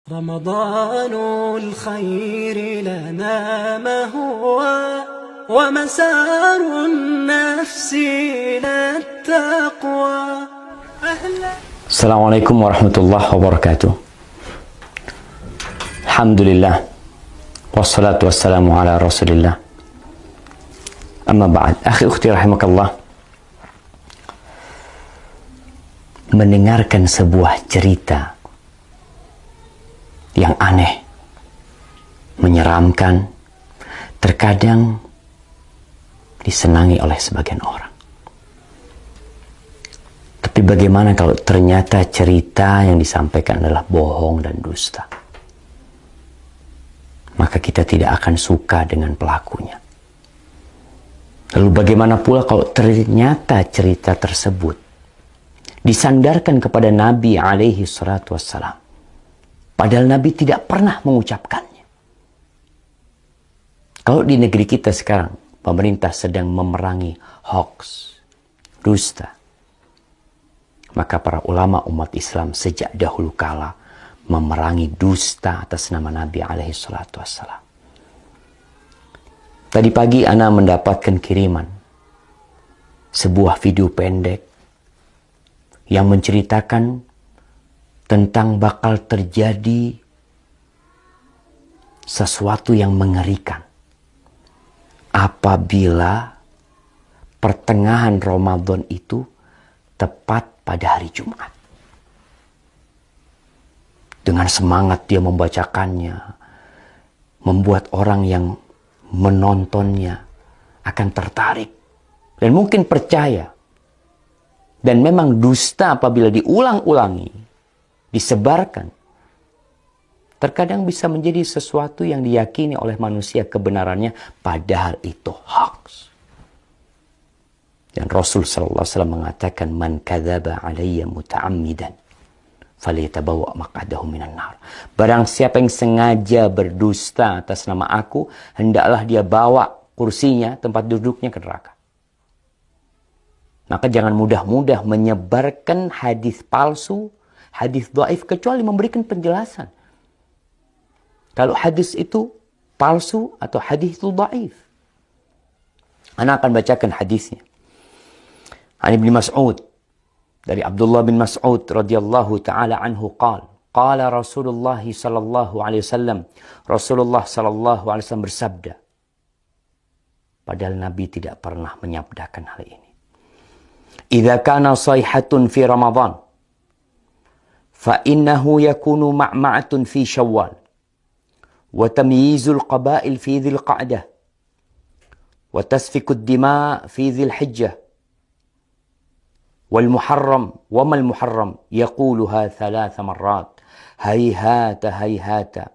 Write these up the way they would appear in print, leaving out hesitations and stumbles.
رمضان الخير لنا ما هو ومسار النفس إلى التقوى السلام عليكم ورحمة الله وبركاته. الحمد لله والصلاة والسلام على رسول الله. أما بعد, akhi ukhti rahimakallah, mendengarkan sebuah cerita yang aneh, menyeramkan, terkadang disenangi oleh sebagian orang. Tapi bagaimana kalau ternyata cerita yang disampaikan adalah bohong dan dusta? Maka kita tidak akan suka dengan pelakunya. Lalu bagaimana pula kalau ternyata cerita tersebut disandarkan kepada Nabi alaihi salatu wassalam, padahal Nabi tidak pernah mengucapkannya? Kalau di negeri kita sekarang, pemerintah sedang memerangi hoax, dusta, maka para ulama umat Islam sejak dahulu kala memerangi dusta atas nama Nabi alaihi salatu wassalam. Tadi pagi ana mendapatkan kiriman sebuah video pendek yang menceritakan tentang bakal terjadi sesuatu yang mengerikan apabila pertengahan Ramadan itu tepat pada hari Jumat. Dengan semangat dia membacakannya, membuat orang yang menontonnya akan tertarik dan mungkin percaya. Dan memang dusta apabila diulang-ulangi, disebarkan, terkadang bisa menjadi sesuatu yang diyakini oleh manusia kebenarannya, padahal itu hoax. Dan Rasul sallallahu alaihi wasallam mengatakan, "Man kadzaba alayya muta'ammidan falyatabawa maq'adahu minan nar." Barang siapa yang sengaja berdusta atas nama aku, hendaklah dia bawa kursinya, tempat duduknya ke neraka. Maka jangan mudah-mudah menyebarkan hadis palsu, hadis dhaif, kecuali memberikan penjelasan. Kalau hadis itu palsu atau hadis itu dhaif. Ana akan bacakan hadisnya. An Ibnu Mas'ud, dari Abdullah bin Mas'ud radhiyallahu taala anhu qala Rasulullah sallallahu alaihi wasallam, Rasulullah sallallahu alaihi wasallam bersabda, padahal Nabi tidak pernah menyabdakan hal ini. Idza kana sayhatun fi Ramadan fa innahu yakunu ma'ma'atun fi Syawal wa tamyizul qabail fi Dzil Qa'dah wa tasfikud dima' fi Dzil Hijjah wal muharram wa mal muharram yaquluha 3 marrat hayhata hayhata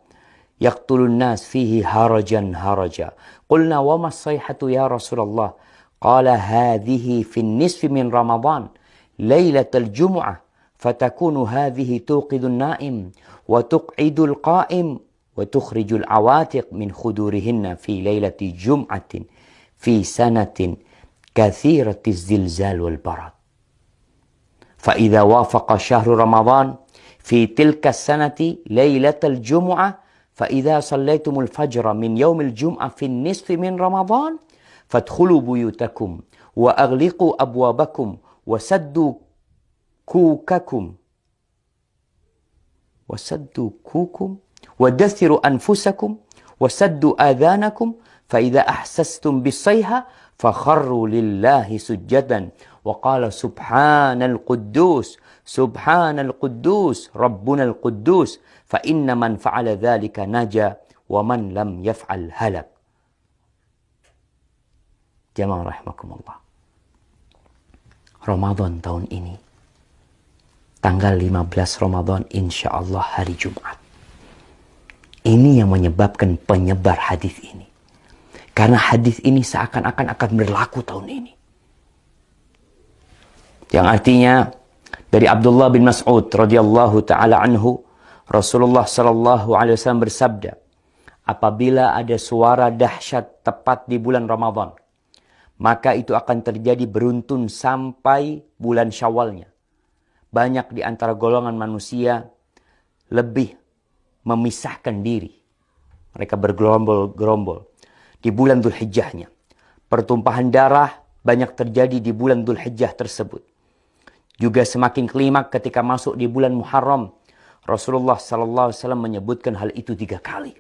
yaqtulun nas fihi harajan haraja. Qulna wa mas sayhatu ya Rasulullah? Qala hadhihi fi nisfi min Ramadan lailatul Jum'ah fatakunu hadhihi tuqidun naim wa tuqidul qa'im wa tukhrijul awatiq min khudurihinna fi lailati jum'atin fi sanatin kathiratiz zilzal wal barad. Fa idza wafaqa syahru Ramadan fi tilka sanati lailatul Jum'ah fa idza sallaitumul fajra min yaumil Jum'ah fi nisfi min Ramadan fadkhulu buyutakum wa aghliqu abwabakum wa saddu kukakum wa dathiru anfusakum wa saddu adhanakum fa idza ahsastum bisayha fakharru lillahi sujjadan wa qala subhanal quddus rabbunal quddus fa inna man fa'ala dhalika naja wa man lam yaf'al halak. Jamaah rahimakumullah, Ramadan tahun ini, tanggal 15 Ramadan, insya Allah hari Jumat. Ini yang menyebabkan penyebar hadis ini. Karena hadis ini seakan-akan akan berlaku tahun ini. Yang artinya, dari Abdullah bin Mas'ud radhiyallahu ta'ala anhu, Rasulullah sallallahu alaihi wasallam bersabda, apabila ada suara dahsyat tepat di bulan Ramadan, maka itu akan terjadi beruntun sampai bulan Syawalnya. Banyak di antara golongan manusia lebih memisahkan diri. Mereka bergerombol-gerombol di bulan Dzulhijjahnya. Pertumpahan darah banyak terjadi di bulan Dzulhijjah tersebut. Juga semakin klimak ketika masuk di bulan Muharram. Rasulullah SAW menyebutkan hal itu 3 kali.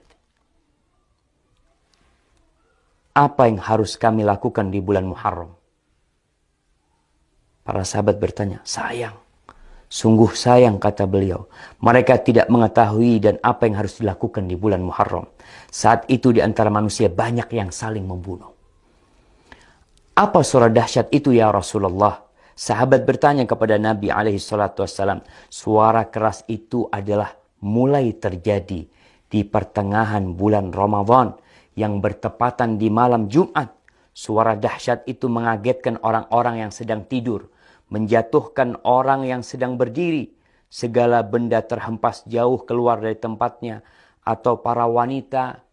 Apa yang harus kami lakukan di bulan Muharram? Para sahabat bertanya, sayang. Sungguh sayang, kata beliau. Mereka tidak mengetahui dan apa yang harus dilakukan di bulan Muharram. Saat itu di antara manusia banyak yang saling membunuh. Apa suara dahsyat itu ya Rasulullah? Sahabat bertanya kepada Nabi SAW. Suara keras itu adalah mulai terjadi di pertengahan bulan Ramadan yang bertepatan di malam Jumat. Suara dahsyat itu mengagetkan orang-orang yang sedang tidur, menjatuhkan orang yang sedang berdiri. Segala benda terhempas jauh keluar dari tempatnya. Atau para wanita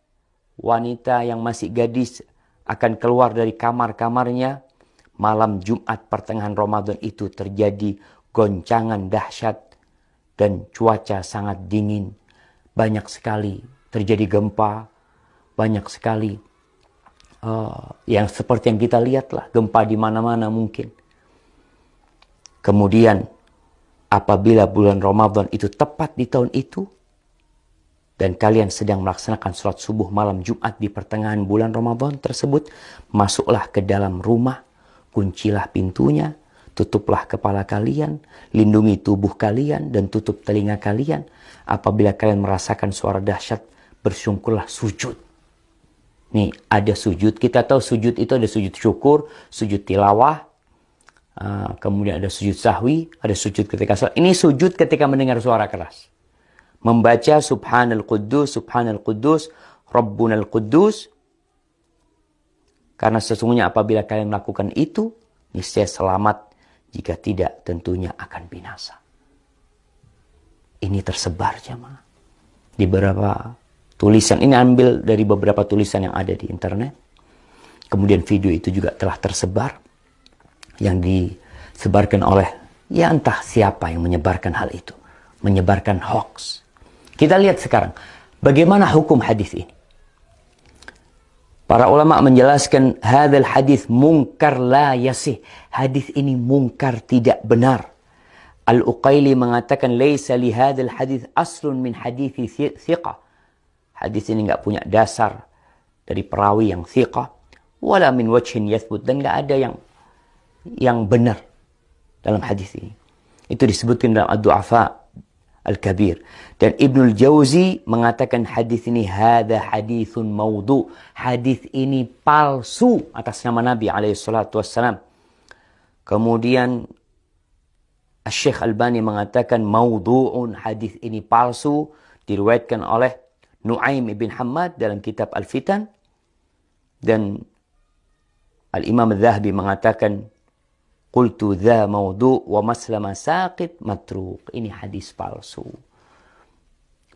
yang masih gadis akan keluar dari kamar-kamarnya. Malam Jumat pertengahan Ramadan itu terjadi goncangan dahsyat dan cuaca sangat dingin. Banyak sekali terjadi gempa. Banyak sekali yang seperti yang kita lihat lah. Gempa di mana-mana mungkin. Kemudian apabila bulan Ramadan itu tepat di tahun itu, dan kalian sedang melaksanakan sholat subuh malam Jumat di pertengahan bulan Ramadan tersebut, masuklah ke dalam rumah, kuncilah pintunya, tutuplah kepala kalian, lindungi tubuh kalian, dan tutup telinga kalian. Apabila kalian merasakan suara dahsyat, bersyukurlah, sujud. Nih, ada sujud. Kita tahu sujud itu ada sujud syukur, sujud tilawah, kemudian ada sujud sahwi, ada sujud ketika sholat. Ini sujud ketika mendengar suara keras. Membaca Subhanal Quddus, Rabbunal Quddus. Karena sesungguhnya apabila kalian melakukan itu, niscaya selamat. Jika tidak, tentunya akan binasa. Ini tersebar jemaah di beberapa tulisan. Ini ambil dari beberapa tulisan yang ada di internet. Kemudian video itu juga telah tersebar, yang disebarkan oleh ya entah siapa yang menyebarkan hal itu, menyebarkan hoax. Kita lihat sekarang bagaimana hukum hadis ini. Para ulama menjelaskan hadzal hadis munkar la yasih. Hadis ini munkar, tidak benar. Al-Uqaili mengatakan laisa li hadzal hadis aslun min hadithi thiqah. Hadis ini enggak punya dasar dari perawi yang thiqah, wala min wajhin yathbut, dan enggak ada yang benar dalam hadis ini. Itu disebutkan dalam Ad-Du'afa Al-Kabir. Dan Ibnul Jauzi mengatakan hadis ini hadza haditsun maudhu. Hadis ini palsu atas nama Nabi SAW. Kemudian Syekh Albani mengatakan maudhu'un, hadis ini palsu, diriwayatkan oleh Nu'aim ibn Hammad dalam kitab Al-Fitan. Dan Al-Imam Al-Zahabi mengatakan qultu dha maudhu' wa maslama saqit matruk. Ini hadis palsu.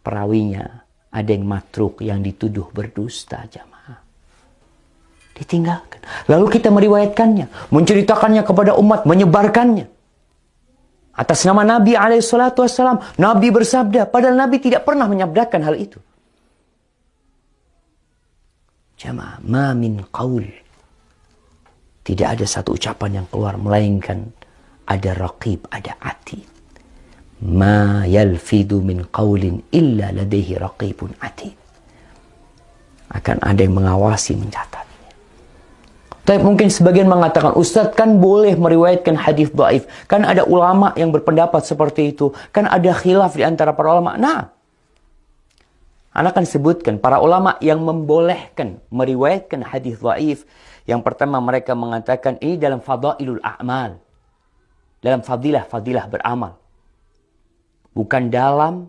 Perawinya ada yang matruk, yang dituduh berdusta jamaah. Ditinggalkan. Lalu kita meriwayatkannya, menceritakannya kepada umat, menyebarkannya. Atas nama Nabi SAW. Nabi bersabda, padahal Nabi tidak pernah menyabdakan hal itu. Jamaah, ma min qaul. Tidak ada satu ucapan yang keluar melainkan ada raqib, ada atid. Ma yalfidu min qaulin illa ladaihi raqibun atid. Akan ada yang mengawasi, mencatatnya. Tapi mungkin sebagian mengatakan, Ustadz kan boleh meriwayatkan hadis dhaif. Kan ada ulama yang berpendapat seperti itu. Kan ada khilaf di antara para ulama. Nah, Anda akan sebutkan para ulama yang membolehkan meriwayatkan hadis dhaif. Yang pertama, mereka mengatakan ini dalam fadailul a'mal. Dalam fadilah beramal. Bukan dalam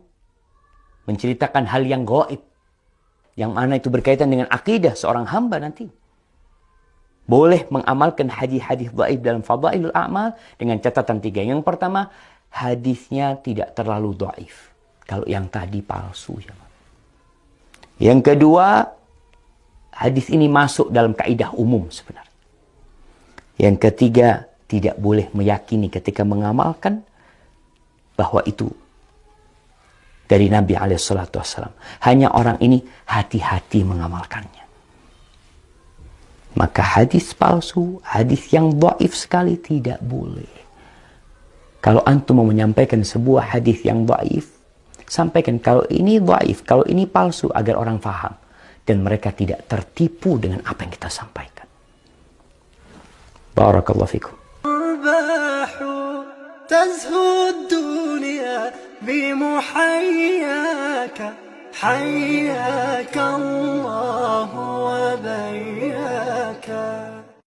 menceritakan hal yang gaib. Yang mana itu berkaitan dengan akidah seorang hamba nanti. Boleh mengamalkan hadis-hadis dhaif dalam fadailul a'mal dengan catatan 3. Yang pertama, hadisnya tidak terlalu dhaif. Kalau yang tadi palsu. Yang kedua, hadis ini masuk dalam kaidah umum sebenarnya. Yang ketiga, tidak boleh meyakini ketika mengamalkan bahwa itu dari Nabi SAW. Hanya orang ini hati-hati mengamalkannya. Maka hadis palsu, hadis yang dhaif sekali tidak boleh. Kalau antum mau menyampaikan sebuah hadis yang dhaif, sampaikan kalau ini dhaif, kalau ini palsu agar orang faham dan mereka tidak tertipu dengan apa yang kita sampaikan. Barakallahu fikum. تزهو الدنيا بمحياك حياك الله وبياك